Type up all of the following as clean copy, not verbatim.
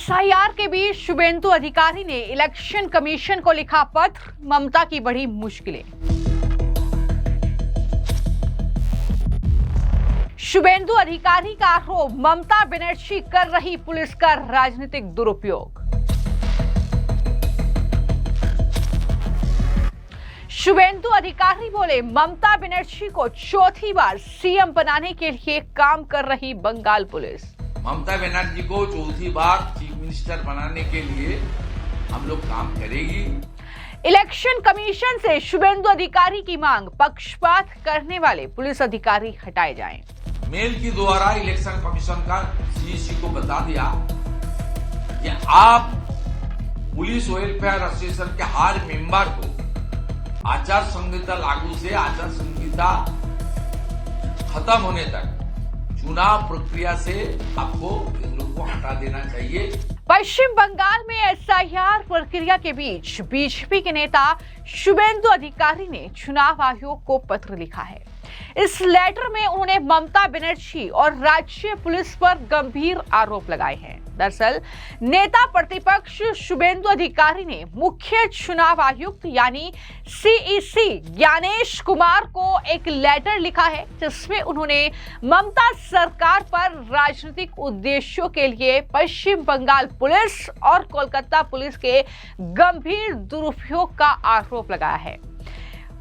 SIR के बीच शुभेंदु अधिकारी ने इलेक्शन कमीशन को लिखा पत्र, ममता की बढ़ी मुश्किलें। शुभेंदु अधिकारी का आरोप, ममता बनर्जी कर रही पुलिस का राजनीतिक दुरुपयोग। शुभेंदु अधिकारी बोले, ममता बनर्जी को चौथी बार सीएम बनाने के लिए काम कर रही बंगाल पुलिस। ममता बनर्जी को चौथी बार चीफ मिनिस्टर बनाने के लिए हम लोग काम करेगी। इलेक्शन कमीशन से शुभेंदु अधिकारी की मांग, पक्षपात करने वाले पुलिस अधिकारी हटाए जाएं। मेल के द्वारा इलेक्शन कमीशन का सीईसी को बता दिया कि आप पुलिस वेलफेयर एसोसिएशन के हर मेंबर को आचार संहिता लागू से आचार संहिता खत्म होने तक चुनाव प्रक्रिया से आपको इन लोग को हटा देना चाहिए। पश्चिम बंगाल में एसआईआर प्रक्रिया के बीच बीजेपी के नेता शुभेंदु अधिकारी ने चुनाव आयोग को पत्र लिखा है। इस लेटर में उन्होंने ममता बनर्जी और राज्य पुलिस पर गंभीर आरोप लगाए हैं। दरअसल नेता प्रतिपक्ष शुभेंदु अधिकारी ने मुख्य चुनाव आयुक्त यानी सीईसी ज्ञानेश कुमार को एक लेटर लिखा है, जिसमें उन्होंने ममता सरकार पर राजनीतिक उद्देश्यों के लिए पश्चिम बंगाल पुलिस और कोलकाता पुलिस के गंभीर दुरुपयोग का आरोप लगाया है।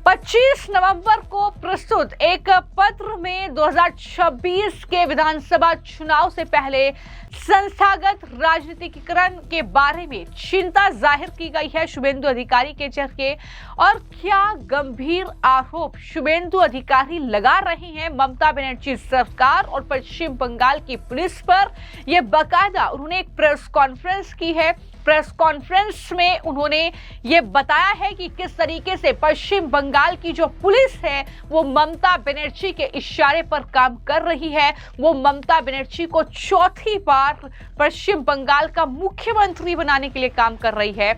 25 नवंबर को प्रस्तुत एक पत्र में 2026 के विधानसभा चुनाव से पहले संस्थागत राजनीतिकरण के बारे में चिंता जाहिर की गई है शुभेंदु अधिकारी के जरिए। और क्या गंभीर आरोप शुभेंदु अधिकारी लगा रहे हैं ममता बनर्जी सरकार और पश्चिम बंगाल की पुलिस पर, यह बाकायदा उन्होंने एक प्रेस कॉन्फ्रेंस की है। प्रेस कॉन्फ्रेंस में उन्होंने ये बताया है कि किस तरीके से पश्चिम बंगाल की जो पुलिस है वो ममता बनर्जी के इशारे पर काम कर रही है। वो ममता बनर्जी को चौथी बार पश्चिम बंगाल का मुख्यमंत्री बनाने के लिए काम कर रही है।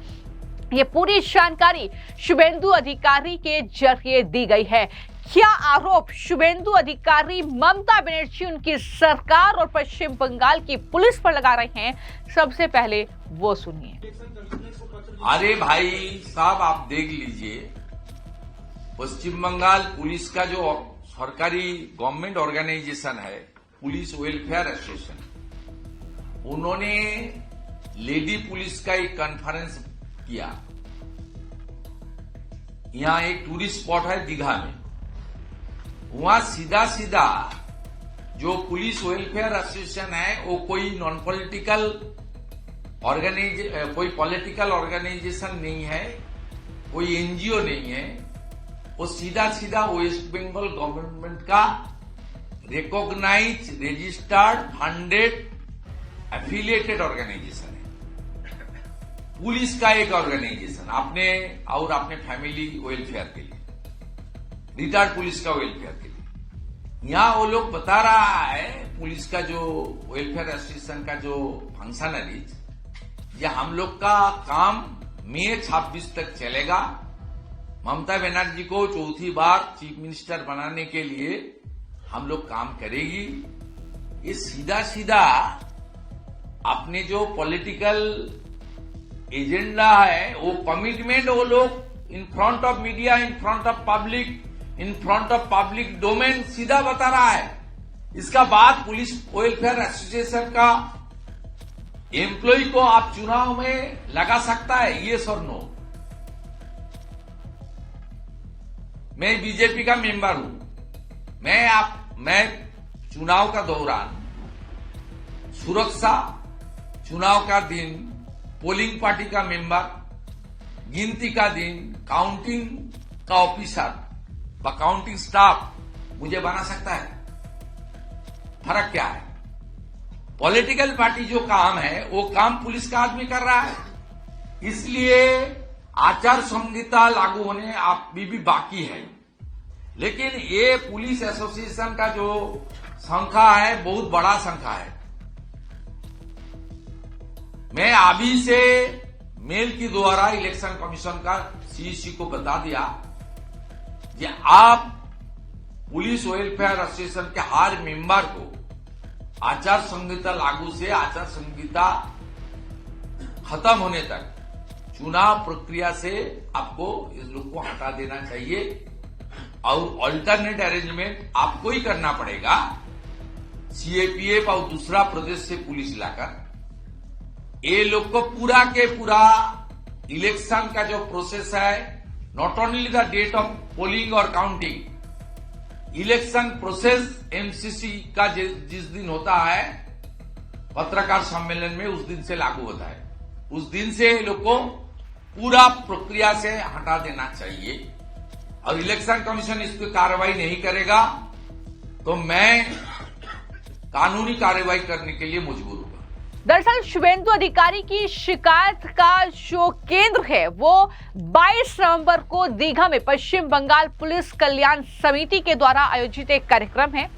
ये पूरी जानकारी शुभेंदु अधिकारी के जरिए दी गई है। क्या आरोप शुभेंदु अधिकारी ममता बनर्जी, उनकी सरकार और पश्चिम बंगाल की पुलिस पर लगा रहे हैं, सबसे पहले वो सुनिए। अरे भाई साहब, आप देख लीजिए, पश्चिम बंगाल पुलिस का जो सरकारी गवर्नमेंट ऑर्गेनाइजेशन है पुलिस वेलफेयर एसोसिएशन, उन्होंने लेडी पुलिस का एक कॉन्फ्रेंस किया। यहां एक टूरिस्ट स्पॉट है दीघा में, वहां सीधा सीधा जो पुलिस वेलफेयर एसोसिएशन है वो कोई नॉन पॉलिटिकल कोई पॉलिटिकल ऑर्गेनाइजेशन नहीं है, कोई एनजीओ नहीं है, वो सीधा सीधा वेस्ट बंगाल गवर्नमेंट का recognise registered funded affiliated organisation है। पुलिस का एक ऑर्गेनाइजेशन अपने और अपने फैमिली वेलफेयर के लिए, रिटायर्ड पुलिस का वेलफेयर के लिए। यहां वो लोग बता रहा है पुलिस का जो वेलफेयर एसोसिएशन का जो फंक्शनरीज, ये हम लोग का काम मई 26 तक चलेगा। ममता बनर्जी को चौथी बार चीफ मिनिस्टर बनाने के लिए हम लोग काम करेगी। ये सीधा सीधा अपने जो पॉलिटिकल एजेंडा है वो कमिटमेंट वो लोग in front of media, in front of public, in front of public domain सीधा बता रहा है। इसका बाद पुलिस वेलफेयर एसोसिएशन का एम्प्लॉय को आप चुनाव में लगा सकता है, ये सर नो। मैं बीजेपी का मेंबर हूं। मैं चुनाव का दौरान सुरक्षा, चुनाव का दिन पोलिंग पार्टी का मेंबर, गिनती का दिन काउंटिंग का ऑफिसर व काउंटिंग स्टाफ मुझे बना सकता है। फर्क क्या है? पॉलिटिकल पार्टी जो काम है वो काम पुलिस का आदमी कर रहा है, इसलिए आचार संहिता लागू होने अभी भी बाकी है। लेकिन ये पुलिस एसोसिएशन का जो संख्या है बहुत बड़ा संख्या है। मैं अभी से मेल के द्वारा इलेक्शन कमीशन का सीईसी को बता दिया कि आप पुलिस वेलफेयर एसोसिएशन के हर मेंबर को आचार संहिता लागू से आचार संहिता खत्म होने तक चुनाव प्रक्रिया से आपको इस लोग को हटा देना चाहिए और ऑल्टरनेट अरेंजमेंट आपको ही करना पड़ेगा। सीएपीएफ और दूसरा प्रदेश से पुलिस लाकर ये लोग को पूरा के पूरा इलेक्शन का जो प्रोसेस है, not only the date of polling और काउंटिंग, इलेक्शन प्रोसेस एमसीसी का जिस दिन होता है पत्रकार सम्मेलन में, उस दिन से लागू होता है। उस दिन से ये लोग को पूरा प्रक्रिया से हटा देना चाहिए और इलेक्शन कमीशन इस पर कार्रवाई नहीं करेगा तो मैं कानूनी कार्रवाई करने के लिए मजबूर हूं। दरअसल शुभेंदु अधिकारी की शिकायत का जो केंद्र है वो 22 नवंबर को दीघा में पश्चिम बंगाल पुलिस कल्याण समिति के द्वारा आयोजित एक कार्यक्रम है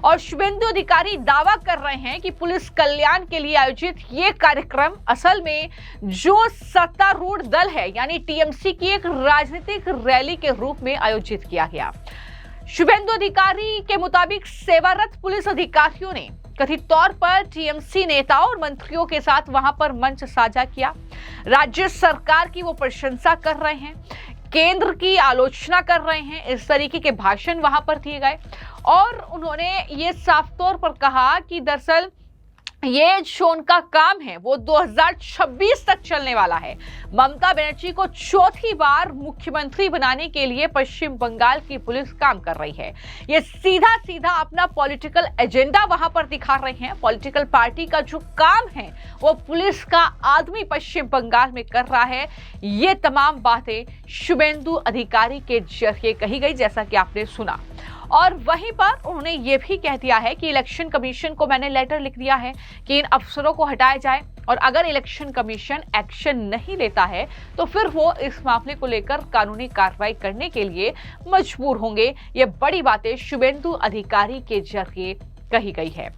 और शुभेंदु अधिकारी दावा कर रहे हैं कि पुलिस कल्याण के लिए आयोजित ये कार्यक्रम असल में जो सत्तारूढ़ दल है यानी टीएमसी की एक राजनीतिक रैली के रूप में आयोजित किया गया। शुभेंदु अधिकारी के मुताबिक सेवारत पुलिस अधिकारियों ने कथित तौर पर टीएमसी नेताओं और मंत्रियों के साथ वहां पर मंच साझा किया। राज्य सरकार की वो प्रशंसा कर रहे हैं, केंद्र की आलोचना कर रहे हैं, इस तरीके के भाषण वहां पर दिए गए और उन्होंने ये साफ तौर पर कहा कि दरअसल ये जो उनका काम है वो 2026 तक चलने वाला है। ममता बनर्जी को चौथी बार मुख्यमंत्री बनाने के लिए पश्चिम बंगाल की पुलिस काम कर रही है। ये सीधा सीधा अपना पॉलिटिकल एजेंडा वहां पर दिखा रहे हैं। पॉलिटिकल पार्टी का जो काम है वो पुलिस का आदमी पश्चिम बंगाल में कर रहा है। ये तमाम बातें शुभेंदु अधिकारी के जरिए कही गई, जैसा कि आपने सुना। और वहीं पर उन्होंने ये भी कह दिया है कि इलेक्शन कमीशन को मैंने लेटर लिख दिया है कि इन अफसरों को हटाया जाए और अगर इलेक्शन कमीशन एक्शन नहीं लेता है तो फिर वो इस मामले को लेकर कानूनी कार्रवाई करने के लिए मजबूर होंगे। ये बड़ी बातें शुभेंदु अधिकारी के जरिए कही गई है।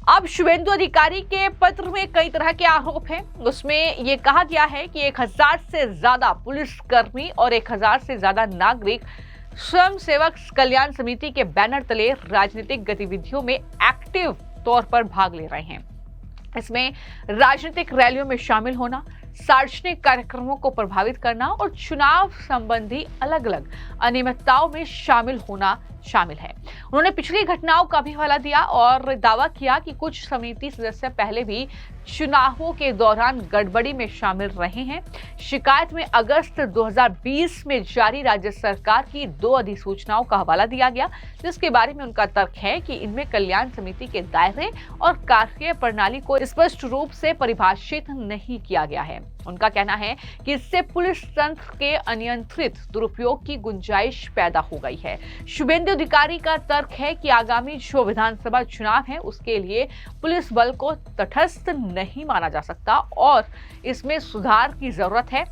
अब शुभेंदु अधिकारी के पत्र में कई तरह के आरोप हैं। उसमें ये कहा गया है कि 1000 से ज्यादा पुलिसकर्मी और 1000 से ज्यादा नागरिक स्वयं सेवक कल्याण समिति के बैनर तले राजनीतिक गतिविधियों में एक्टिव तौर पर भाग ले रहे हैं। इसमें राजनीतिक रैलियों में शामिल होना, सार्वजनिक कार्यक्रमों को प्रभावित करना और चुनाव संबंधी अलग अलग अनियमितताओं में शामिल होना शामिल है। उन्होंने पिछली घटनाओं का भी हवाला दिया और दावा किया कि कुछ समिति सदस्य पहले भी चुनावों के दौरान गड़बड़ी में शामिल रहे हैं। शिकायत में अगस्त 2020 में जारी राज्य सरकार की 2 अधिसूचनाओं का हवाला दिया गया, जिसके बारे में उनका तर्क है कि इनमें कल्याण समिति के दायरे और कार्य प्रणाली को स्पष्ट रूप से परिभाषित नहीं किया गया है। उनका कहना है कि इससे पुलिस तंत्र के अनियंत्रित दुरुपयोग की गुंजाइश पैदा हो गई है। शुभेंदु अधिकारी का तर्क है कि आगामी जो विधानसभा चुनाव है उसके लिए पुलिस बल को तटस्थ नहीं माना जा सकता और इसमें सुधार की जरूरत है।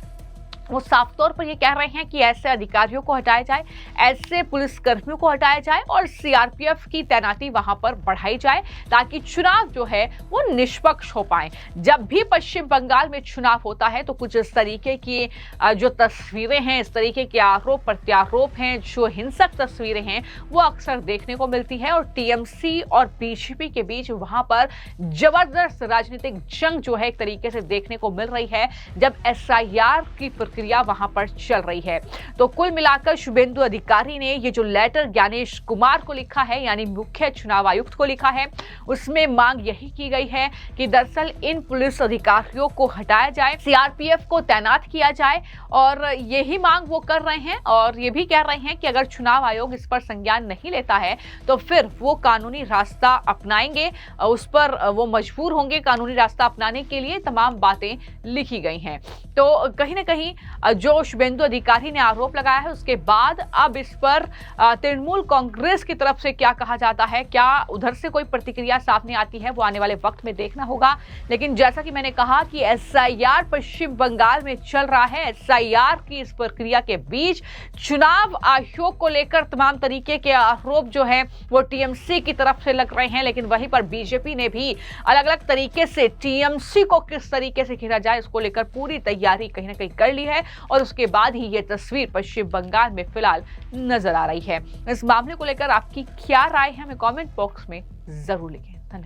वो साफ तौर पर ये कह रहे हैं कि ऐसे अधिकारियों को हटाया जाए, ऐसे पुलिसकर्मियों को हटाया जाए और सीआरपीएफ की तैनाती वहां पर बढ़ाई जाए ताकि चुनाव जो है वो निष्पक्ष हो पाए। जब भी पश्चिम बंगाल में चुनाव होता है तो कुछ इस तरीके की जो तस्वीरें हैं, इस तरीके के आरोप प्रत्यारोप हैं, जो हिंसक तस्वीरें हैं वो अक्सर देखने को मिलती है और टीएमसी और बीजेपी के बीच वहां पर जबरदस्त राजनीतिक जंग जो है एक तरीके से देखने को मिल रही है जब एसआईआर की प्रक्रिया वहां पर चल रही है। तो कुल मिलाकर शुभेंदु अधिकारी ने ये जो लेटर ज्ञानेश कुमार को लिखा है यानी मुख्य चुनाव आयुक्त को लिखा है, उसमें मांग यही की गई है कि दरअसल इन पुलिस अधिकारियों को हटाया जाए, सीआरपीएफ को तैनात किया जाए और यही मांग वो कर रहे हैं और ये भी कह रहे हैं कि अगर चुनाव आयोग इस पर संज्ञान नहीं लेता है तो फिर वो कानूनी रास्ता अपनाएंगे, उस पर वो मजबूर होंगे कानूनी रास्ता अपनाने के लिए। तमाम बातें लिखी गई हैं। तो कहीं ना कहीं जो शुभेंदु अधिकारी ने आरोप लगाया है उसके बाद अब इस पर तृणमूल कांग्रेस की तरफ से क्या कहा जाता है, क्या उधर से कोई प्रतिक्रिया सामने आती है, वो आने वाले वक्त में देखना होगा। लेकिन जैसा कि मैंने कहा कि एसआईआर पश्चिम बंगाल में चल रहा है, एसआईआर की इस प्रक्रिया के बीच चुनाव आयोग को लेकर तमाम तरीके के आरोप जो है वो टीएमसी की तरफ से लग रहे हैं, लेकिन वहीं पर बीजेपी ने भी अलग अलग तरीके से टीएमसी को किस तरीके से घेरा जाए इसको लेकर पूरी तैयारी कहीं ना कहीं कर ली है और उसके बाद ही ये तस्वीर पश्चिम बंगाल में फिलहाल नजर आ रही है। इस मामले को लेकर आपकी क्या राय है हमें कमेंट बॉक्स में जरूर लिखें।